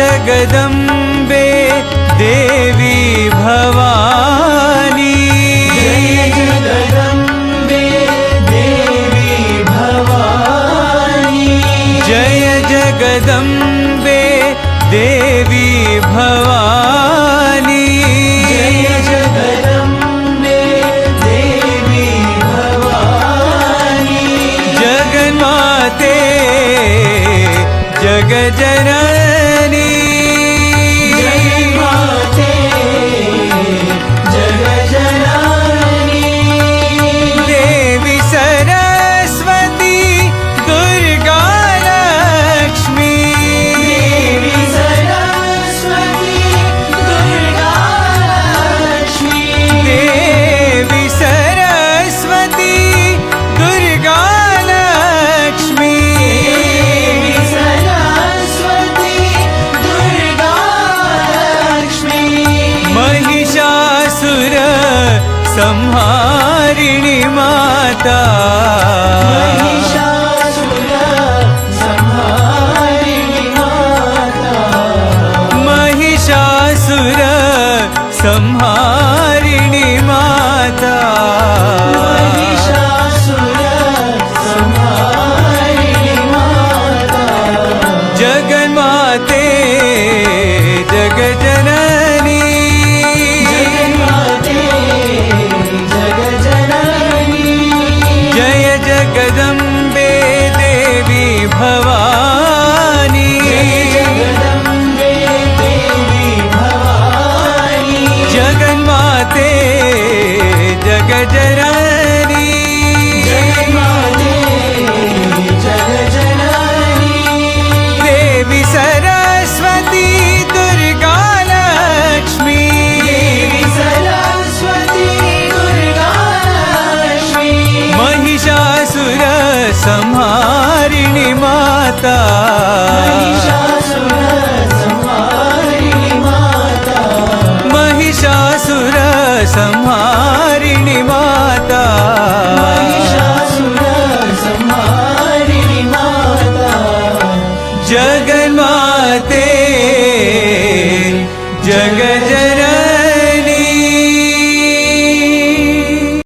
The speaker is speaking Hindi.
जगदम्बे देवी भवानी। जय जगदम्बे देवी भवानी। जय जगदम्बे देवी भवानी। जय जगदम्बे देवी भवानी। जगन्माते जगजननी। जगन्माते जगजननी। देवी सरस्वती दुर्गा लक्ष्मी। देवी सरस्वती दुर्गा लक्ष्मी। देवी सरस्वती दुर्गा लक्ष्मी। देवी सरस्वती दुर्गा लक्ष्मी। महिषासुर संहारिणी माता। महिषासुर संहारिणी माता। महिषासुर संहारिणी माता। महिषासुर संहारिणी माता। जगन्माते जगजननी। जगन्माते जगजननी। जय जगदम्बे देवी भवानी। जगदम्बे देवी भवानी। जगन्माते जगजननी। जगन्माते जगजननी। देवी सरस्वती दुर्गा लक्ष्मी। देवी सरस्वती दुर्गा लक्ष्मी। महिषासुर संहारिणी माता।